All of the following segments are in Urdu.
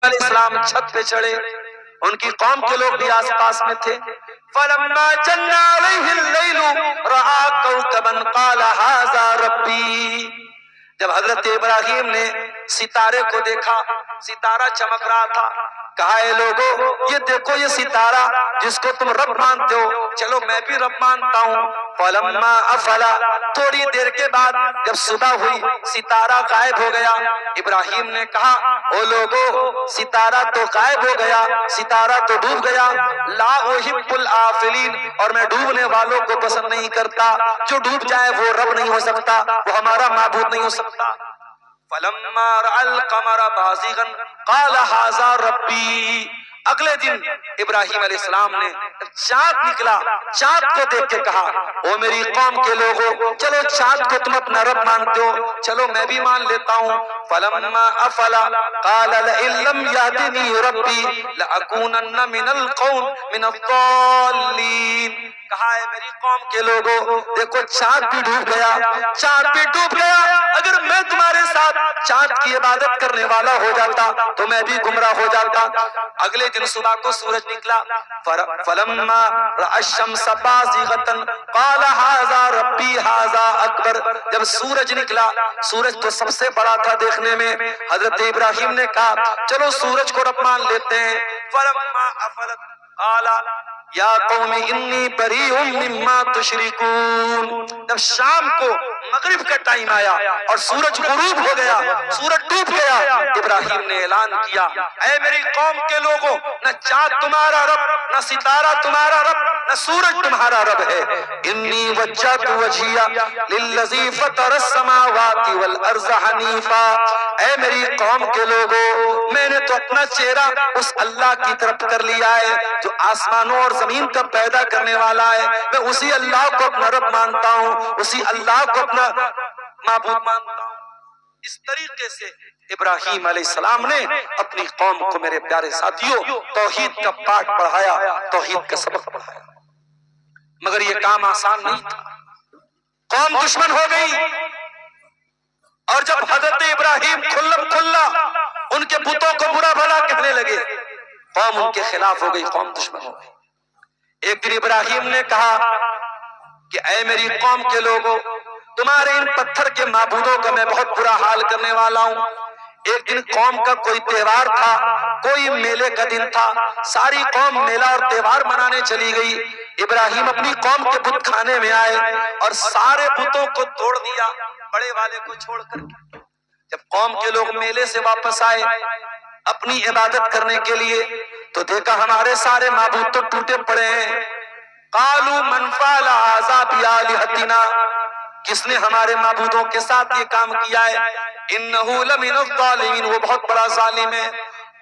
علیہ السلام چھت پہ چڑھے، ان کی قوم کے لوگ بھی آس پاس میں تھے۔ فَلَمَّا جَنَّ عَلَيْهِ اللَّيْلُ رَأَىٰ كَوْكَبًا قَالَ هَٰذَا رَبِّي۔ جب حضرت ابراہیم نے ستارے کو دیکھا، ستارہ چمک رہا تھا، کہا اے لوگو یہ دیکھو یہ ستارہ جس کو تم رب مانتے ہو، چلو میں بھی رب مانتا ہوں۔ فَلَمَّا أَفَلَ، تھوڑی دیر کے بعد جب صبح ہوئی ستارہ غائب ہو گیا، ابراہیم نے کہا او لوگو ستارہ تو غائب ہو گیا، ستارہ تو ڈوب گیا، لا احب الآفلین، اور میں ڈوبنے والوں کو پسند نہیں کرتا، جو ڈوب جائے وہ رب نہیں ہو سکتا، وہ ہمارا معبود نہیں ہو سکتا۔ فَلَمَّا رَأَى الْقَمَرَ بَازِغًا قَالَ هَٰذَا رَبِّي۔ اگلے دن ابراہیم علیہ السلام نے چاند نکلا، چاند کو دیکھ کے کہا او میری قوم کے لوگوں چلو چاند کو تم اپنا رب مانتے ہو، چلو میں بھی مان لیتا ہوں۔ فَلَمَّا أَفَلَ قَالَ لَئِن لَّمْ يَهْدِنِي رَبِّي لَأَكُونَنَّ مِنَ الضَّالِّينَ۔ کہا ہے میری قوم کے لوگوں دیکھو چاند بھی ڈوب گیا، چاند بھی ڈوب گیا، اگر میں تمہارے ساتھ چاند کی عبادت کرنے والا ہو جاتا تو میں بھی گمراہ ہو جاتا۔ اگلے دن صبح کو سورج نکلا، فَلَمَّا رَأَى الشَّمْسَ بَازِغَةً قَالَ هَٰذَا رَبِّي هَٰذَا أَكْبَرُ۔ جب سورج نکلا، سورج تو سب سے بڑا تھا دیکھنے میں، حضرت ابراہیم نے کہا چلو سورج کو رب مان لیتے ہیں۔ فَلَمَّا أَفَلَتْ قَالَ یا قوم انی بریء مما تشرکون۔ جب شام کو مغرب کا ٹائم آیا اور سورج غروب ہو گیا، سورج ڈوب گیا، ابراہیم نے اعلان کیا اے میری قوم کے لوگوں نہ چاند تمہارا رب، نہ ستارہ تمہارا رب، نہ سورج تمہارا رب ہے۔ انی وجہت وجہی للذی فطر السماوات والارض حنیفا۔ اے میری قوم کے لوگوں میں نے تو اپنا چہرہ اس اللہ کی طرف کر لیا ہے جو آسمانوں اور زمین کا پیدا کرنے والا ہے، میں اسی اللہ کو اپنا رب مانتا ہوں، اسی اللہ کو اپنا معبود مانتا ہوں۔ اس طریقے سے ابراہیم علیہ السلام نے اپنی قوم کو میرے پیارے ساتھیوں توحید کا پاٹ پڑھایا، توحید کا سبق پڑھایا، مگر یہ کام آسان نہیں تھا۔ قوم دشمن ہو گئی، اور جب حضرت ابراہیم کھلم کھلا ان کے بتوں کو برا بھلا کہنے لگے، قوم ان کے خلاف ہو گئی، قوم دشمن ہو گئی۔ ایک دن ابراہیم نے کہا کہ اے میری قوم کے لوگوں تمہارے ان پتھر کے معبودوں کا میں بہت برا حال کرنے والا ہوں۔ ایک دن قوم کا کوئی تہوار تھا، کوئی میلے کا دن تھا، ساری قوم میلہ اور تہوار منانے چلی گئی۔ ابراہیم اپنی قوم کے بت کھانے میں آئے اور سارے بتوں کو توڑ دیا، بڑے والے کو چھوڑ کر۔ جب قوم کے لوگ میلے سے واپس آئے اپنی عبادت کرنے کے لیے تو دیکھا ہمارے سارے معبود تو ٹوٹے پڑے ہیں۔ قالوا من فعل هذا بآلهتنا، کس نے ہمارے معبودوں کے ساتھ یہ کام کیا ہے؟ انه لمن الظالمین، وہ بہت بڑا ظالم ہے۔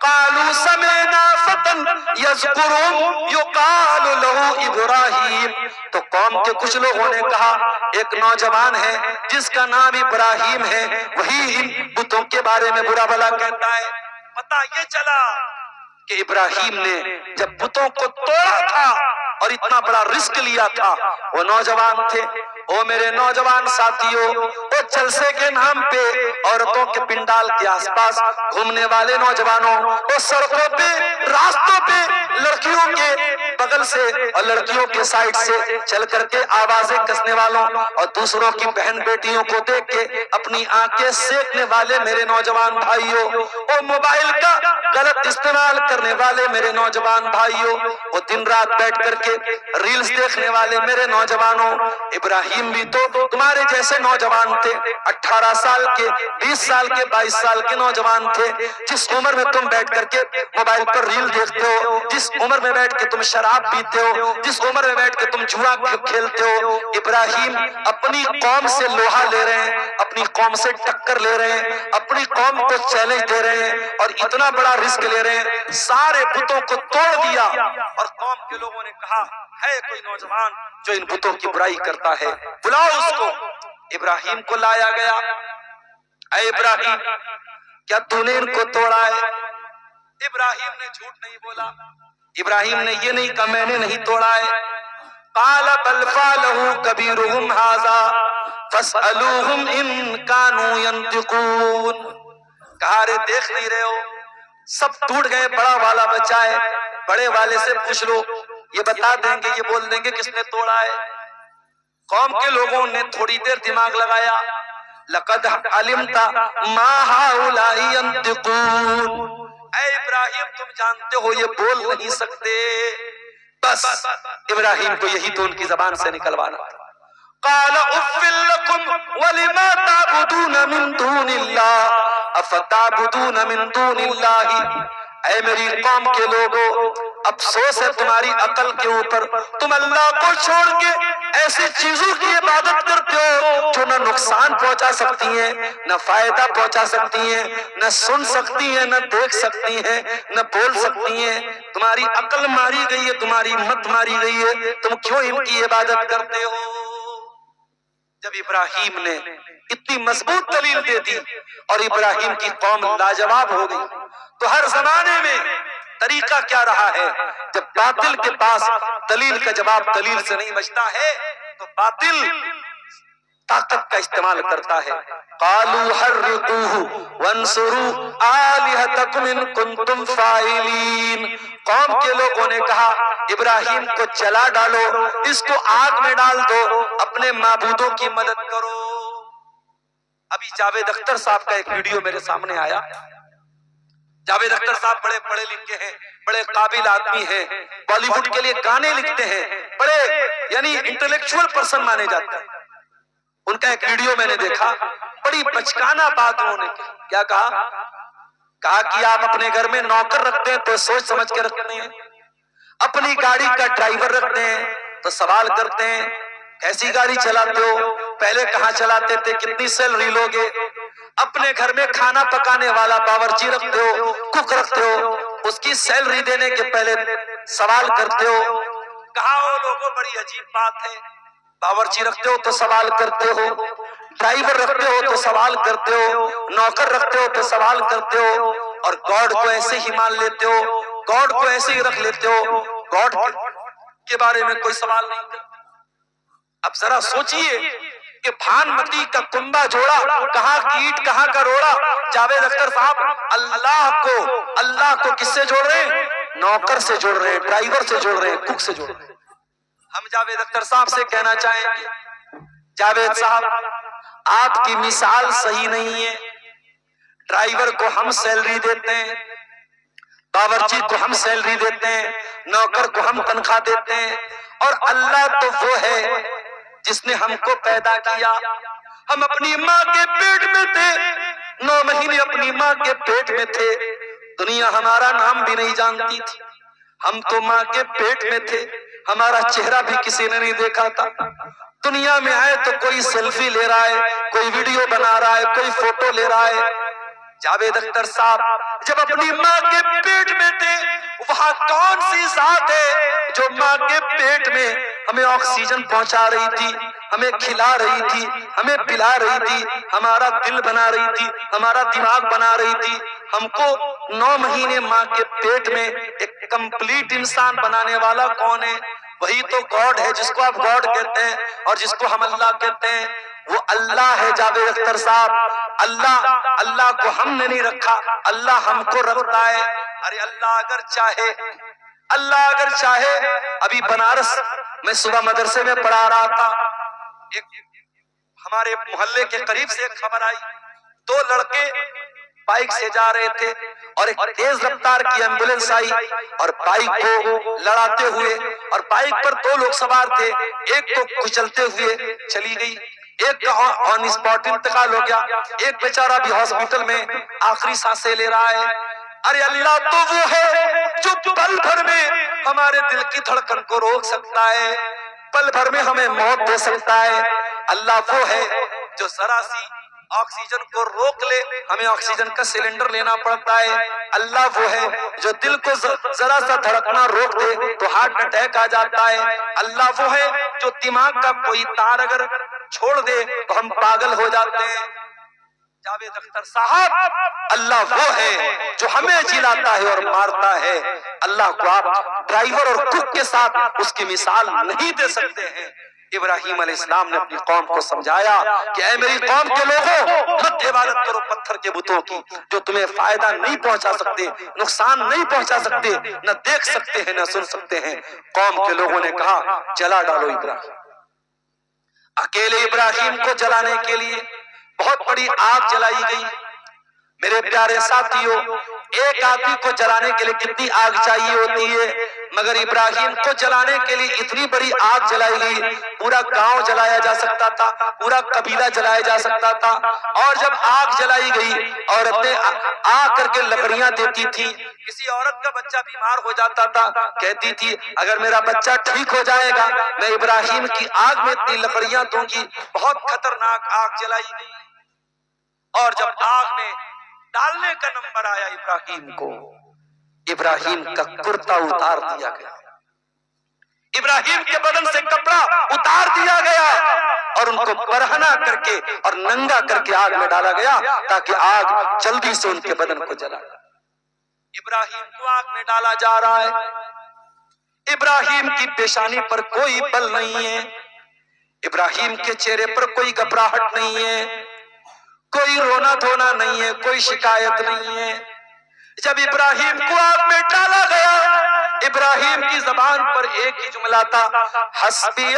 قالوا سمعنا فتى يذكرهم يقال له ابراہیم، تو قوم کے کچھ لوگوں نے کہا ایک نوجوان ہے جس کا نام ابراہیم ہے، وہی ان بتوں کے بارے میں برا بھلا کہتا ہے۔ پتہ یہ چلا کہ ابراہیم نے جب بتوں کو توڑا تھا اور اتنا بڑا رسک لیا تھا، وہ نوجوان تھے۔ او میرے نوجوان ساتھیوں، وہ جلسے کے نام پہ عورتوں کے پنڈال کے آس پاس گھومنے والے نوجوانوں، وہ سڑکوں پہ راستوں پہ لڑکیوں کے بغل سے اور لڑکیوں کے سائڈ سے چل کر کے آوازیں کسنے والوں اور دوسروں کی بہن بیٹیوں کو دیکھ کے اپنی آنکھیں سیکنے والے میرے نوجوان بھائیوں، وہ موبائل کا غلط استعمال کرنے والے میرے نوجوان بھائیوں، وہ دن رات بیٹھ کر کے ریلز دیکھنے والے میرے نوجوانوں، ابراہیم بھی تو تمہارے جیسے نوجوان تھے، 18 سال کے، 20 سال کے، 22 سال کے نوجوان تھے۔ جس عمر میں تم بیٹھ کر کے موبائل پر ریل دیکھتے ہو، جس عمر میں بیٹھ کے تم شراب پیتے ہو، جس عمر میں بیٹھ کے تم جوا کھیلتے ہو، ابراہیم اپنی قوم سے لوہا لے رہے ہیں، اپنی قوم سے ٹکر لے رہے ہیں، اپنی قوم کو چیلنج دے رہے ہیں اور اتنا بڑا رسک لے رہے ہیں، سارے بتوں کو توڑ دیا۔ اور قوم کے لوگوں نے کہا ہے کوئی نوجوان جو ان بتوں کی برائی کرتا ہے، بلاؤ اس کو۔ ابراہیم کو لایا گیا، اے ابراہیم کیا تو نے ان کو توڑا ہے؟ ابراہیم نے جھوٹ نہیں بولا، ابراہیم نے یہ نہیں کہا میں نے نہیں توڑا ہے۔ قال بل فعلہ کبیرہم ھذا فاسألوہم ان کانوا ینطقون، کہا رے دیکھ نہیں رہے ہو سب ٹوٹ گئے، بڑا والا بچا ہے، بڑے والے سے پوچھ لو، یہ بتا دیں گے، یہ بول دیں گے کس نے توڑا ہے۔ قوم کے لوگوں نے تھوڑی دیر دماغ لگایا، لقد علمت ما هؤلاء ينطقون، اے ابراہیم تم جانتے ہو یہ بول نہیں سکتے۔ بس ابراہیم کو یہی تو ان کی زبان سے نکلوانا تھا۔ قال اف لکم ولما تعبدون من دون اللہ افتعبدون من دون اللہ، اے میری قوم کے لوگوں افسوس ہے تمہاری عقل کے اوپر، تم اللہ کو چھوڑ کے ایسی چیزوں کی عبادت کرتے ہو جو نہ نقصان پہنچا سکتی ہیں، نہ فائدہ پہنچا سکتی ہیں، نہ سن سکتی ہیں، نہ دیکھ سکتی ہیں، نہ بول سکتی ہیں۔ تمہاری عقل ماری گئی ہے، تمہاری مت ماری گئی ہے، تم کیوں ان کی عبادت کرتے ہو؟ جب ابراہیم نے اتنی مضبوط دلیل دے دی اور ابراہیم کی قوم لاجواب ہو گئی، تو ہر زمانے میں طریقہ کیا رہا ہے؟ جب باطل کے پاس دلیل کا جواب دلیل سے نہیں بچتا ہے تو باطل طاقت کا استعمال کرتا ہے۔ قالوا حرقوه وانصروا آلهتكم ان كنتم فاعلین، قوم کے لوگوں نے کہا ابراہیم کو جلا ڈالو، اس کو آگ میں ڈال دو، اپنے معبودوں کی مدد کرو۔ ابھی جاوید اختر صاحب کا ایک ویڈیو میرے سامنے آیا۔ جاوید اختر صاحب بڑے پڑھے لکھے ہیں، بڑے قابل آدمی ہیں، بالی ووڈ کے لیے گانے لکھتے ہیں، بڑے یعنی انٹلیکچوئل پرسن مانے جاتے ہیں۔ ان کا ایک ویڈیو میں نے دیکھا، بڑی بچکانہ بات انہوں نے کیا کہا کہ آپ اپنے گھر میں نوکر رکھتے ہیں تو سوچ سمجھ کے رکھتے ہیں، اپنی گاڑی کا ڈرائیور رکھتے ہیں تو سوال کرتے ہیں کیسی گاڑی چلاتے ہو، پہلے کہاں چلاتے تھے، کتنی سیلری لوگے، اپنے گھر میں کھانا پکانے والا باورچی رکھتے ہو، کک رکھتے ہو، اس کی سیلری دینے کے پہلے سوال کرتے ہو۔ کہا وہ لوگوں بڑی عجیب بات ہے، باورچی رکھتے ہو تو سوال کرتے ہو، ڈرائیور رکھتے ہو تو سوال کرتے ہو، نوکر رکھتے ہو تو سوال کرتے ہو، اور گاڈ کو ایسے ہی مان لیتے ہو، گاڈ کو ایسے ہی رکھ لیتے ہو، گاڈ کے بارے میں کوئی سوال نہیں کرتے۔ اب ذرا سوچئے کہ بھان مٹی کا کنبہ جوڑا، کہاں کی اینٹ کہاں کا روڑا۔ جاوید اختر صاحب اللہ کو کس سے جوڑ رہے ہیں؟ نوکر سے جوڑ رہے ہیں، ڈرائیور سے جوڑ رہے ہیں، کک سے جوڑ رہے ہیں۔ ہم جاوید اختر صاحب سے کہنا چاہیں گے جاوید صاحب آپ کی مثال صحیح نہیں ہے، ڈرائیور کو ہم سیلری دیتے ہیں، باورچی کو ہم سیلری دیتے ہیں، نوکر کو ہم تنخواہ دیتے ہیں، اور اللہ تو وہ ہے جس نے ہم کو پیدا کیا۔ ہم اپنی ماں کے پیٹ میں تھے، 9 مہینے اپنی ماں کے پیٹ میں تھے، دنیا ہمارا نام بھی نہیں جانتی تھی، ہم تو ماں کے پیٹ میں تھے، ہمارا چہرہ بھی کسی نے نہیں دیکھا تھا۔ دنیا میں آئے تو کوئی سیلفی لے رہا ہے، کوئی ویڈیو بنا رہا ہے، کوئی فوٹو لے رہا ہے۔ جاوید اختر صاحب جب اپنی ماں کے پیٹ میں تھے، وہاں کون سی ذات ہے جو ماں کے پیٹ میں ہمیں آکسیجن پہنچا رہی تھی، ہمیں کھلا رہی تھی، ہمیں پلا رہی تھی، ہمارا دل بنا رہی تھی، ہمارا دماغ بنا رہی تھی، ہم کو 9 مہینے ماں کے پیٹ میں ایک کمپلیٹ انسان بنانے والا کون ہے؟ وہی تو گاڈ ہے، جس کو آپ گاڈ کہتے ہیں اور جس کو ہم اللہ کہتے ہیں، وہ اللہ ہے۔ جاوید اختر صاحب اللہ کو ہم نے نہیں رکھا، اللہ ہم کو رکھتا ہے۔ ارے اللہ اگر چاہے ابھی بنارس میں صبح مدرسے میں پڑھا رہا تھا، ایک ہمارے محلے کے قریب سے ایک خبر آئی، 2 لڑکے بائک سے جا رہے تھے اور ایک تیز رفتار کی ایمبولینس آئی اور بائک کو لڑاتے ہوئے، اور بائک پر 2 لوگ سوار تھے، ایک تو کچلتے ہوئے چلی گئی، ایک کا آن اسپاٹ انتقال ہو گیا، ایک بیچارہ بھی ہاسپٹل میں آخری سانسیں لے رہا ہے۔ ارے اللہ تو وہ ہے جو پل بھر میں ہمارے دل کی دھڑکن کو روک سکتا ہے، پل بھر میں ہمیں موت دے سکتا ہے۔ اللہ وہ ہے جو ذرا سی آکسیجن کو روک لے، ہمیں آکسیجن کا سلنڈر لینا پڑتا ہے۔ اللہ وہ ہے جو دل کو ذرا سا دھڑکنا روک دے تو ہارٹ اٹیک آ جاتا ہے۔ اللہ وہ ہے جو دماغ کا کوئی تار اگر چھوڑ دے تو ہم پاگل ہو جاتے ہیں۔ جاوید اختر صاحب اللہ وہ ہے جو ہمیں جلاتا ہے اور مارتا ہے۔ اللہ کو آپ ڈرائیور اور کک کے ساتھ اس کی مثال نہیں دے سکتے ہیں۔ ابراہیم علیہ السلام نے اپنی قوم کو سمجھایا کہ اے میری قوم کے لوگوں، مت عبادت کرو پتھر کے بتوں کی جو تمہیں فائدہ نہیں پہنچا سکتے، نقصان نہیں پہنچا سکتے، نہ دیکھ سکتے ہیں نہ سن سکتے ہیں۔ قوم کے لوگوں نے کہا جلا ڈالو ابراہیم۔ اکیلے ابراہیم کو جلانے کے لیے بہت بڑی آگ جلائی گئی۔ میرے پیارے ساتھیوں، ایک آدمی کو جلانے کے لیے کتنی آگ چاہیے ہوتی ہے، مگر ابراہیم کو جلانے کے لیے اتنی بڑی آگ جلائی گئی، پورا گاؤں جلایا جا سکتا تھا، پورا قبیلہ جلایا جا سکتا تھا۔ اور جب آگ جلائی گئی، عورتیں آ کر کے لکڑیاں دیتی تھی۔ کسی عورت کا بچہ بیمار ہو جاتا تھا، کہتی تھی اگر میرا بچہ ٹھیک ہو جائے گا میں ابراہیم کی آگ میں اتنی لکڑیاں دوں گی۔ بہت خطرناک آگ جلائی گئی، اور جب آگ میں ڈالنے کا نمبر آیا ابراہیم کو، ابراہیم کا کرتا اتار دیا گیا، ابراہیم کے بدن سے کپڑا اتار دیا گیا اور ان کو برہنہ کر کے اور ننگا کر کے آگ میں ڈالا گیا تاکہ آگ جلدی سے ان کے بدن کو جلا۔ ابراہیم کو آگ میں ڈالا جا رہا ہے، ابراہیم کی پیشانی پر کوئی بل نہیں ہے، ابراہیم کے چہرے پر کوئی گھبراہٹ نہیں ہے، کوئی رونا دھونا نہیں ہے، کوئی شکایت نہیں ہے۔ جب ابراہیم کو آگ میں ڈالا گیا، ابراہیم کی زبان پر ایک ہی جملہ تھا، حسبی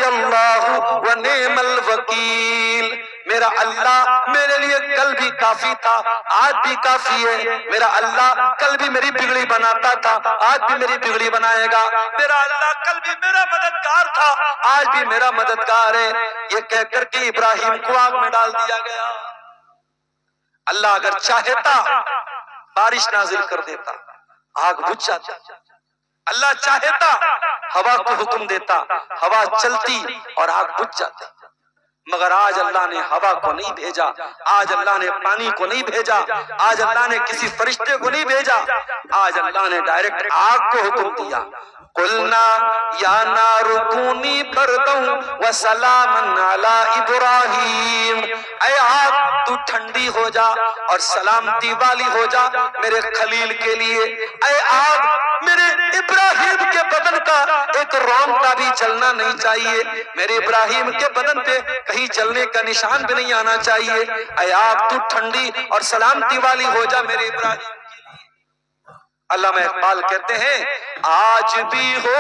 اللہ و نعم الوکیل۔ میرا اللہ میرے لیے کل بھی کافی تھا، آج بھی کافی ہے۔ میرا اللہ کل بھی میری بگڑی بناتا تھا، آج بھی میری بگڑی بنائے گا۔ میرا اللہ کل بھی میرا مددگار تھا، آج بھی میرا مددگار ہے۔ یہ کہہ کر کے ابراہیم کو آگ میں ڈال دیا گیا۔ اللہ اگر چاہتا بارش نازل کر دیتا، آگ بجھ جاتی۔ اللہ چاہتا ہوا کو حکم دیتا، ہوا چلتی اور آگ بجھ جاتی، مگر آج اللہ نے ہوا کو نہیں بھیجا، آج اللہ نے پانی کو نہیں بھیجا، آج اللہ نے کسی فرشتے کو نہیں بھیجا، آج اللہ نے ڈائریکٹ آگ کو حکم دیا، قلنا یا نار کونی بردا وسلاما علی ابراہیم۔ اے آگ تو ٹھنڈی ہو جا اور سلامتی والی ہو جا میرے خلیل کے لیے۔ اے آگ میرے ابراہیم کے بدن کا ایک رونقہ بھی چلنا نہیں چاہیے، میرے ابراہیم کے بدن پہ کہیں چلنے کا نشان بھی نہیں آنا چاہیے۔ اے آگ تو ٹھنڈی اور سلامتی والی ہو جا میرے ابراہیم کے لیے۔ علامہ اقبال کہتے ہیں آج بھی ہو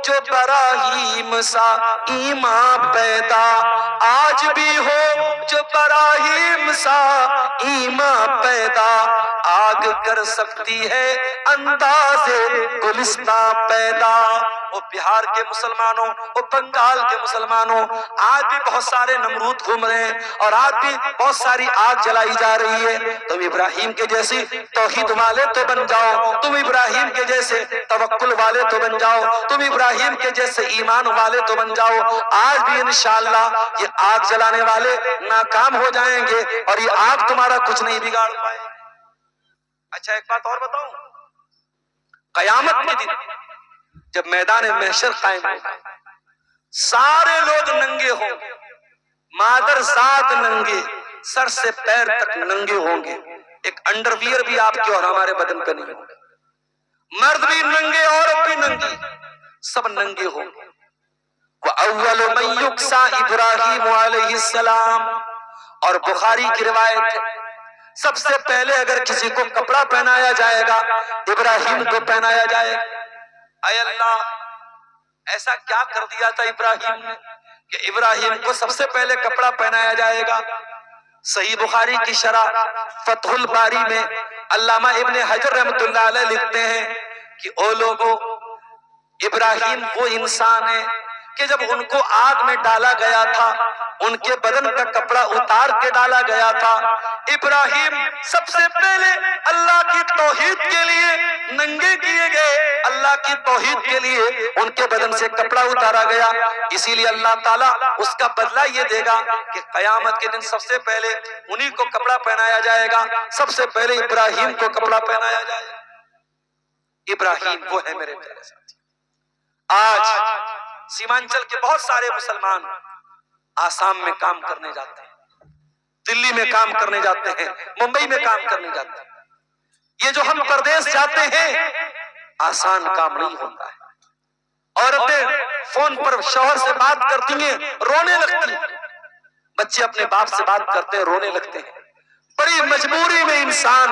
جو براہیم سا ایمان پیدا، آج بھی ہو جو براہیم سا ایمان پیدا، آگ کر سکتی ہے انداز گلستان پیدا۔ وہ بہار کے مسلمانوں، وہ بنگال کے مسلمانوں، آج بھی بہت سارے نمرود گھوم رہے ہیں اور آج بھی بہت ساری آگ جلائی جا رہی ہے۔ تم ابراہیم کے جیسی توحید والے تو بن جاؤ، تم ابراہیم کے جیسے توکل والے تو بن جاؤ، تم ابراہیم کے جیسے ایمان والے تو بن جاؤ۔ آج بھی انشاءاللہ یہ آگ جلانے والے ناکام ہو جائیں گے اور یہ آگ تمہارا کچھ نہیں بگاڑ پائے۔ اچھا ایک بات اور بتاؤں، قیامت کے دن جب میدان محشر قائم ہوگا، سارے لوگ ننگے ہوں گے، مادر ذات ننگے، سر سے پیر تک ننگے ہوں گے، ایک انڈر ویئر بھی آپ کے اور ہمارے بدن پہ نہیں ہوگا، مرد بھی ننگے عورت بھی ننگی، سب ننگے ہوں گے۔ وَأَوَّلُ مَن يُكْسَى إِبْرَاهِيمُ عَلَيْهِ السلام، اور بخاری کی روایت ہے سب سے پہلے اگر کسی کو کپڑا پہنایا جائے گا ابراہیم کو پہنایا جائے گا۔ اے اللہ ایسا کیا کر دیا تھا ابراہیم نے کہ ابراہیم کو سب سے پہلے کپڑا پہنایا جائے گا؟ صحیح بخاری کی شرح فتح الباری میں علامہ ابن حجر رحمۃ اللہ علیہ لکھتے ہیں کہ او لوگوں، ابراہیم وہ انسان ہے کہ جب ان کو آگ میں ڈالا گیا تھا ان کے بدن کا کپڑا اتار کے ڈالا گیا تھا۔ ابراہیم سب سے پہلے اللہ کی توحید کے لیے ننگے کیے گئے، اللہ کی توحید کے لیے ان کے بدن سے کپڑا اتارا گیا، اسی لیے اللہ تعالیٰ اس کا بدلہ یہ دے گا کہ قیامت کے دن سب سے پہلے انہی کو کپڑا پہنایا جائے گا، سب سے پہلے ابراہیم کو کپڑا پہنایا جائے گا۔ ابراہیم وہ ہے میرے پیارے ساتھی۔ آج سیمانچل کے بہت سارے مسلمان آسام میں کام کرنے جاتے ہیں، دلی میں کام کرنے جاتے ہیں، ممبئی میں کام کرنے جاتے ہیں۔ یہ جو ہم پردیس جاتے ہیں آسان کام نہیں ہوتا ہے، عورتیں فون پر شوہر سے بات کرتی ہیں، رونے لگتی ہیں، بچے اپنے باپ سے بات کرتے ہیں، رونے لگتے ہیں۔ بڑی مجبوری میں انسان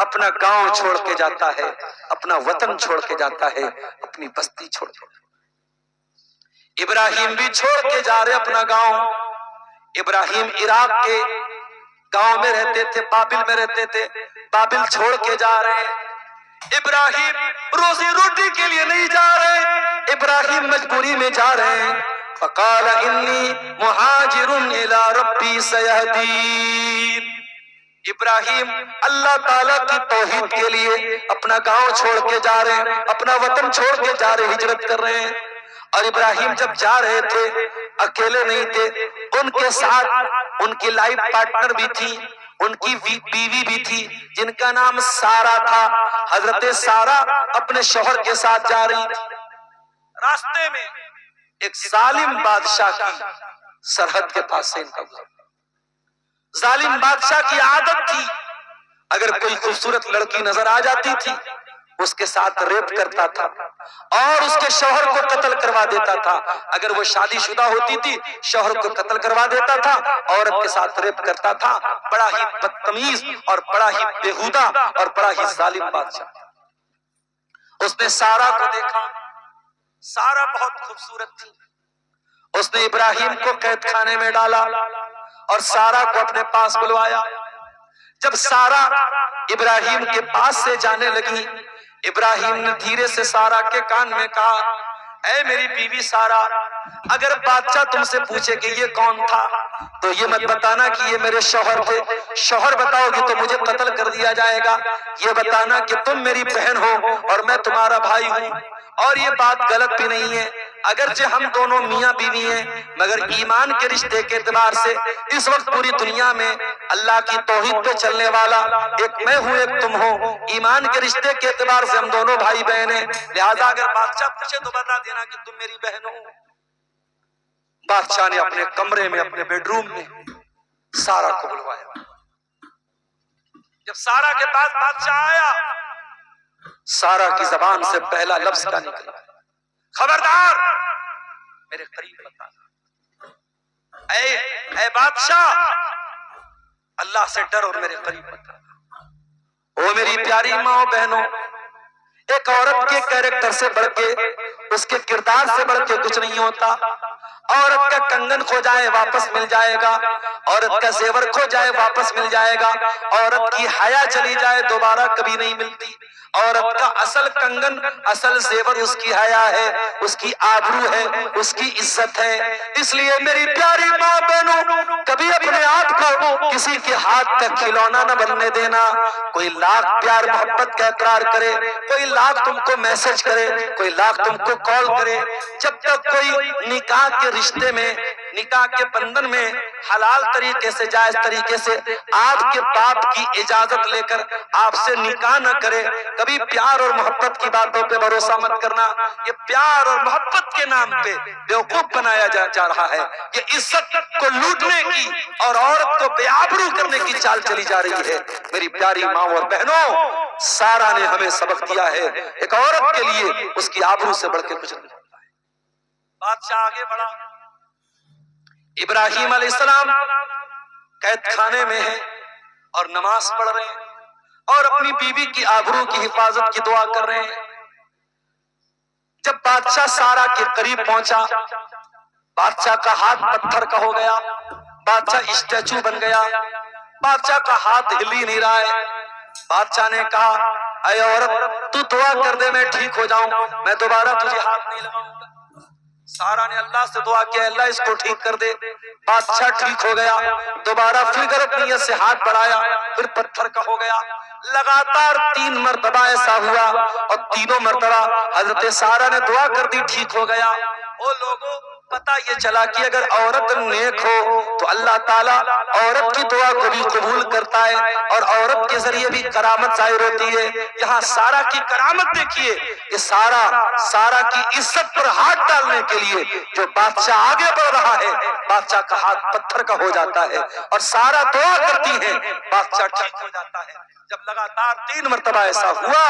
اپنا گاؤں چھوڑ کے جاتا ہے، اپنا وطن چھوڑ کے جاتا ہے، اپنی بستی چھوڑ کے۔ ابراہیم بھی چھوڑ کے جا رہے اپنا گاؤں۔ ابراہیم عراق کے گاؤں میں رہتے تھے، بابل میں رہتے تھے، بابل چھوڑ کے جا رہے ہیں۔ ابراہیم روزی روٹی کے لیے نہیں جا رہے، ابراہیم مجبوری میں جا رہے ہیں۔ فقال انی مہاجر الی ربی سیہدین۔ ابراہیم اللہ تعالیٰ کی توحید کے لیے اپنا گاؤں چھوڑ کے جا رہے ہیں، اپنا وطن چھوڑ کے جا رہے، ہجرت کر رہے ہیں۔ اور ابراہیم جب جا رہے تھے اکیلے نہیں تھے، ان کے ساتھ ان کی لائف پارٹنر بھی تھی، ان کی بیوی بھی تھی جن کا نام سارا تھا۔ حضرت سارا اپنے شوہر کے ساتھ جا رہی تھی۔ راستے میں ایک ظالم بادشاہ کی سرحد کے پاس سے ان کا گزر۔ ظالم بادشاہ کی عادت تھی اگر کوئی خوبصورت لڑکی نظر آ جاتی تھی اس کے ساتھ ریپ کرتا تھا اور اس کے شوہر کو قتل کروا دیتا تھا۔ اگر وہ شادی شدہ ہوتی تھی شوہر کو قتل کروا دیتا تھا، عورت کے ساتھ ریپ کرتا تھا۔ بڑا ہی بدتمیز اور بڑا ہی بےہودہ اور بڑا ہی ظالم بادشاہ۔ اس نے سارا کو دیکھا، سارا بہت خوبصورت تھی۔ اس نے ابراہیم کو قید خانے میں ڈالا اور سارا کو اپنے پاس بلوایا۔ جب سارا ابراہیم کے پاس سے جانے لگی، ابراہیم نے دھیرے سے سارا کے کان میں کہا، اے میری بیوی سارا، اگر بادشاہ تم سے پوچھے کہ یہ کون تھا تو یہ مت بتانا کہ یہ میرے شوہر تھے، شوہر بتاؤ گی تو مجھے قتل کر دیا جائے گا۔ یہ بتانا کہ تم میری بہن ہو اور میں تمہارا بھائی ہوں۔ اور یہ بات غلط بھی نہیں ہے، اگرچہ ہم دونوں میاں بیوی ہیں مگر ایمان کے رشتے کے اعتبار سے اس وقت پوری دنیا میں اللہ کی توحید پہ چلنے والا ایک میں ہوں، ایک تم ہو۔ ایمان کے رشتے کے اعتبار سے ہم دونوں بھائی بہن ہیں، لہذا اگر بادشاہ پوچھے تو بتا دینا کہ تم میری بہن ہو۔ بادشاہ نے اپنے کمرے میں، اپنے بیڈ روم میں سارا کو بلوایا۔ جب سارا کے پاس بادشاہ آیا، سارا کی زبان سے پہلا لفظ کیا نکلا؟ خبردار میرے قریب مت آنا، اے بادشاہ اللہ سے ڈر اور میرے قریب مت آنا۔ او میری پیاری ماں و بہنوں، ایک عورت کے کیریکٹر سے بڑھ کے، اس کے کردار سے بڑھ کے کچھ نہیں ہوتا۔ عورت کا کنگن کھو جائے واپس مل جائے گا، عورت کا زیور کھو جائے واپس مل جائے گا، عورت کی حیا چلی جائے دوبارہ کبھی نہیں ملتی۔ عورت کا اصل کنگن، اصل زیور اس کی حیا ہے، اس کی آبرو ہے، اس کی عزت ہے۔ اس لیے میری پیاری ماں بہنوں، کبھی اپنے آپ کو کسی کے ہاتھ کا کھلونا نہ بننے دینا۔ کوئی لاکھ پیار محبت کا اقرار کرے، کوئی لاکھ تم کو میسج کرے، کوئی لاکھ تم کو کال کرے، جب تک کوئی نکاح کے رشتے میں، نکاح کے بندھن میں حلال طریقے سے، جائز طریقے سے آپ کے باپ کی اجازت لے کر آپ سے نکاح نہ کرے، کبھی پیار اور محبت کی باتوں پہ بھروسہ مت کرنا۔ یہ پیار اور محبت کے نام پہ بیوقوف بنایا جا رہا ہے، یہ عزت کو لوٹنے کی اور عورت کو بے آبرو کرنے کی چال چلی جا رہی ہے۔ میری پیاری ماں اور بہنوں، سارا نے ہمیں سبق دیا ہے، ایک عورت کے لیے اس کی آبرو سے بڑھ کے کچھ نہیں ہوتا ہے۔ بادشاہ آگے بڑھا، ابراہیم علیہ السلام قید خانے میں ہیں اور نماز پڑھ رہے ہیں اور اپنی بیوی کی آبرو کی حفاظت کی دعا کر رہے ہیں۔ جب بادشاہ سارا کے قریب پہنچا، بادشاہ کا ہاتھ پتھر کا ہو گیا، بادشاہ اسٹیچو بن گیا، بادشاہ کا ہاتھ ہل ہی نہیں رہا ہے۔ بادشاہ نے کہا، اے عورت تو دعا کر دے میں ٹھیک ہو جاؤں، میں دوبارہ تجھے ہاتھ نہیں لگاؤں گا۔ سارا نے اللہ سے دعا کیا، اللہ اس کو ٹھیک کر دے۔ بادشاہ ٹھیک ہو گیا، دوبارہ پھر غلط نیت سے ہاتھ بڑھایا، پھر پتھر کا ہو گیا۔ لگاتار 3 مرتبہ ایسا ہوا اور تینوں مرتبہ حضرت سارا نے دعا کر دی، ٹھیک ہو گیا۔ او لوگوں، پتہ یہ چلا کہ اگر عورت نیک ہو تو اللہ تعالیٰ عورت کی دعا کو بھی قبول کرتا ہے اور عورت کے ذریعے بھی کرامت ظاہر ہوتی ہے۔ یہاں سارا کی کرامت دیکھیے کہ سارا کی عزت پر ہاتھ ڈالنے کے لیے جو بادشاہ آگے بڑھ رہا ہے، بادشاہ کا ہاتھ پتھر کا ہو جاتا ہے اور سارا دعا کرتی ہے، بادشاہ ٹھیک ہو جاتا ہے۔ جب لگاتار 3 مرتبہ ایسا ہوا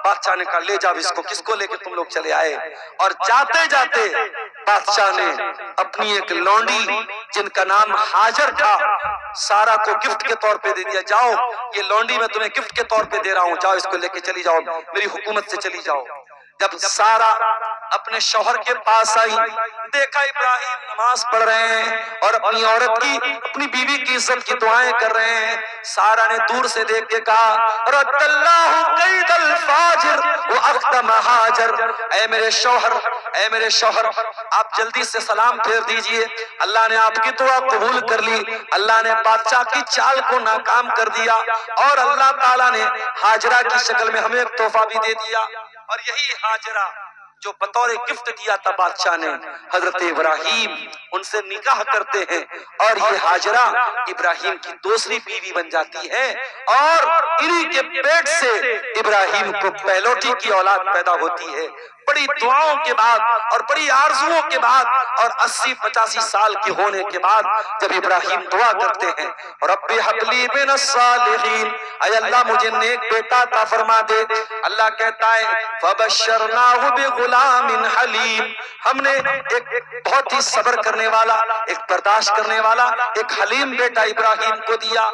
بادشاہ نے کہا لے جاؤ اس کو، کس کو لے کے تم لوگ چلے آئے؟ اور جاتے جاتے بادشاہ نے اپنی ایک لونڈی جن کا نام ہاجر تھا سارا کو گفٹ کے طور پہ دے دیا، جاؤ یہ لونڈی میں تمہیں گفٹ کے طور پہ دے رہا ہوں، جاؤ اس کو لے کے چلی جاؤ، میری حکومت سے چلی جاؤ۔ جب سارا اپنے شوہر کے پاس آئی، دیکھا ابراہیم نماز پڑھ رہے ہیں اور اپنی عورت کی، اپنی بیوی کی عزت کی دعائیں کر رہے ہیں۔ سارا نے دور سے دیکھ کے کہا رد اللہ قید الفاجر واختم ہاجر، اے میرے شوہر، اے میرے شوہر آپ جلدی سے سلام پھیر دیجئے، اللہ نے آپ کی دعا قبول کر لی، اللہ نے بادشاہ کی چال کو ناکام کر دیا، اور اللہ تعالیٰ نے ہاجرہ کی شکل میں ہمیں ایک تحفہ بھی دے دیا۔ اور یہی ہاجرہ جو بطور گفٹ دیا تھا بادشاہ نے، حضرت ابراہیم ان سے نکاح کرتے ہیں اور یہ ہاجرہ ابراہیم کی دوسری بیوی بن جاتی ہے، اور انہی کے پیٹ سے ابراہیم کو پہلوٹی کی اولاد پیدا ہوتی ہے۔ بڑی دعاؤں کے بعد اور بڑی آرزوؤں کے بعد اور 80-85 سال کے ہونے کے بعد جب ابراہیم دعا کرتے ہیں رب ہب لی من الصالحین، اے اللہ مجھے نیک بیٹا عطا فرما دے، اللہ کہتا ہے فبشرناہ بغلام حلیم، ہم نے ایک بہت ہی صبر کرنے والا، ایک برداشت کرنے والا، ایک حلیم بیٹا ابراہیم کو دیا۔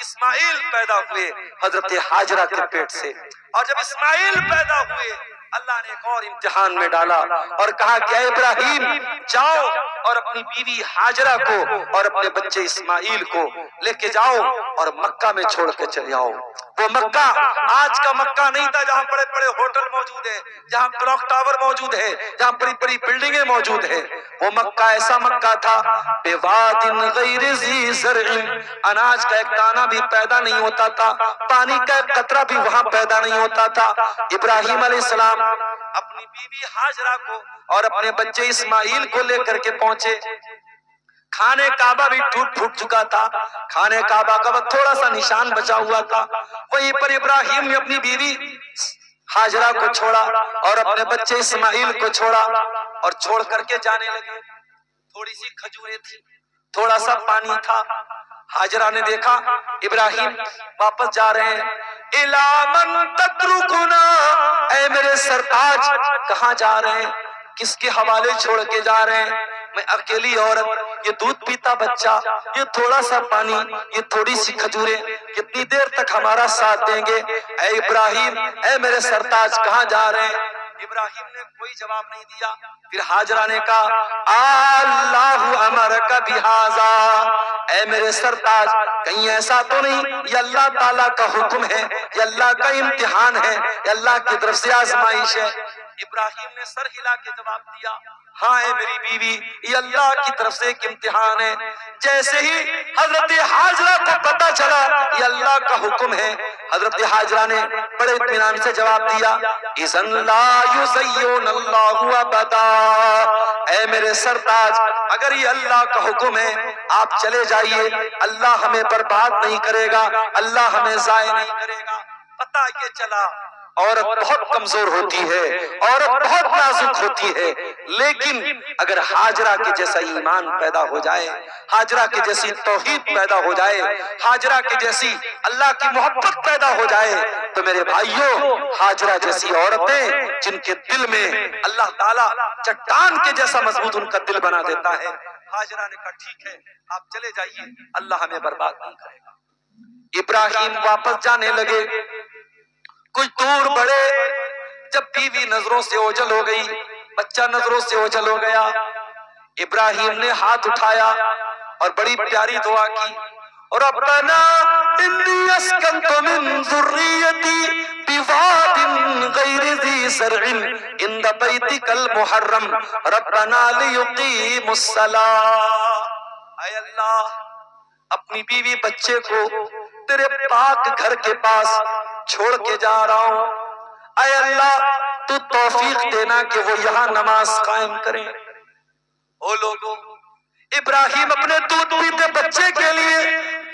اسماعیل پیدا ہوئے حضرت ہاجرہ کے پیٹ سے، اور جب اسماعیل پیدا ہوئے اللہ نے ایک اور امتحان میں ڈالا اور کہا کہ اے ابراہیم جاؤ اور اپنی بیوی ہاجرہ کو اور اپنے بچے اسماعیل کو لے کے جاؤ اور مکہ میں چھوڑ کے چلے آؤ۔ وہ مکہ آج کا مکہ نہیں تھا جہاں بڑے بڑے ہوٹل موجود ہیں، جہاں کلاک ٹاور موجود ہے، جہاں بڑی بڑی بلڈنگیں موجود ہیں۔ وہ مکہ ایسا مکہ تھا بواد غیر ذی زرع، اناج کا ایک دانہ بھی پیدا نہیں ہوتا تھا، پانی کا ایک قطرہ بھی وہاں پیدا نہیں ہوتا تھا۔ ابراہیم علیہ السلام اپنی بیوی ہاجرہ کو اور اپنے بچے اسماعیل کو لے کر کے پہنچے۔ خانے کعبہ بھی ٹوٹ پھوٹ چکا تھا، خانے کعبہ کا تھوڑا سا نشان بچا ہوا تھا، وہیں پر ابراہیم نے اپنی بیوی ہاجرہ کو چھوڑا اور اپنے بچے اسماعیل کو چھوڑا اور چھوڑ کر کے جانے لگے۔ تھوڑی سی کھجوریں تھی، تھوڑا سا پانی تھا، ہاجرہ نے دیکھا ابراہیم واپس جا رہے ہیں۔ اِلَىٰ مَن تَتْرُكُنَا، اے میرے سرتاج کہاں جا رہے ہیں، کس کے حوالے چھوڑ کے جا رہے ہیں؟ میں اکیلی عورت، یہ دودھ پیتا بچہ، یہ تھوڑا سا پانی، یہ تھوڑی سی کھجوریں، کتنی دیر تک ہمارا ساتھ دیں گے؟ اے ابراہیم، اے میرے سرتاج کہاں جا رہے ہیں؟ ابراہیم نے کوئی جواب نہیں دیا۔ پھر ہاجرہ نے کہا اللہ امرک بہذا، اے میرے سرتاج کہیں ایسا تو نہیں یہ اللہ تعالیٰ کا حکم ہے، یہ اللہ کا امتحان ہے، یہ اللہ کی طرف سے آزمائش ہے؟ ابراہیم نے سر ہلا کے جواب دیا ہاں اے میری بیوی، یہ اللہ کی طرف سے ایک امتحان ہے۔ جیسے ہی حضرت ہاجرہ کو پتا چلا یہ اللہ کا حکم ہے، حضرت ہاجرہ نے بڑے اطمینان سے جواب دیا اذن لا یزین اللہ ابدا، اے میرے سرتاج اگر یہ اللہ کا حکم ہے آپ چلے جائیے، اللہ ہمیں برباد نہیں کرے گا، اللہ ہمیں ضائع نہیں کرے گا۔ پتہ یہ چلا عورت بہت کمزور ہوتی ہے، عورت بہت نازک ہوتی ہے، لیکن اگر ہاجرہ کے جیسا ایمان پیدا ہو جائے، ہاجرہ کے جیسی توحید پیدا ہو جائے، ہاجرہ کے جیسی اللہ کی محبت پیدا ہو جائے، تو میرے بھائیوں ہاجرہ جیسی عورتیں جن کے دل میں اللہ تعالیٰ چٹان کے جیسا مضبوط ان کا دل بنا دیتا ہے، ہاجرہ نے کہا ٹھیک ہے آپ چلے جائیے، اللہ ہمیں برباد نہیں کرے گا۔ ابراہیم واپس جانے لگے، کچھ دور بڑھے، جب بیوی نظروں سے اوجھل ہو گئی، بچہ نظروں سے اوجھل ہو گیا، ابراہیم نے ہاتھ اٹھایا اور بڑی پیاری دعا کی ربنا انی اسکنت من ذریتی بواد غیر ذی زرع عند بیتک المحرم ربنا لیقیموا الصلاۃ، اے اللہ اپنی بیوی بچے کو تیرے پاک گھر کے پاس چھوڑ کے جا رہا ہوں، اے اللہ تو توفیق دینا کہ وہ یہاں نماز قائم کریں۔ او لوگوں ابراہیم اپنے دودھ پیتے بچے کے لیے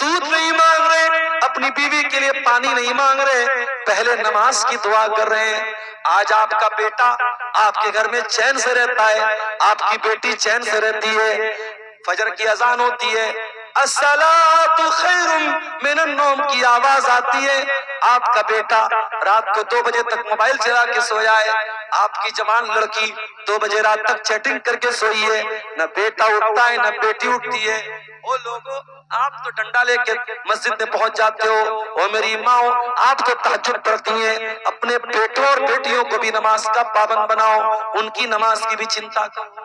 دودھ نہیں مانگ رہے، اپنی بیوی کے لیے پانی نہیں مانگ رہے، پہلے نماز کی دعا کر رہے ہیں۔ آج آپ کا بیٹا آپ کے گھر میں چین سے رہتا ہے، آپ کی بیٹی چین سے رہتی ہے، فجر کی اذان ہوتی ہے، الصلاۃ خیر من النوم کی آواز آتی ہے، آپ کا بیٹا رات کو 2 بجے تک موبائل چلا کے سویا ہے، آپ کی جوان لڑکی 2 بجے رات تک چیٹنگ کر کے سوئی ہے، نہ بیٹا اٹھتا ہے نہ بیٹی اٹھتی ہے۔ او لوگوں، آپ تو ڈنڈا لے کے مسجد میں پہنچ جاتے ہو، اور میری ماں آپ تو تہجد پڑھتی ہیں، اپنے بیٹوں اور بیٹیوں کو بھی نماز کا پابند بناؤ، ان کی نماز کی بھی چنتا کرو۔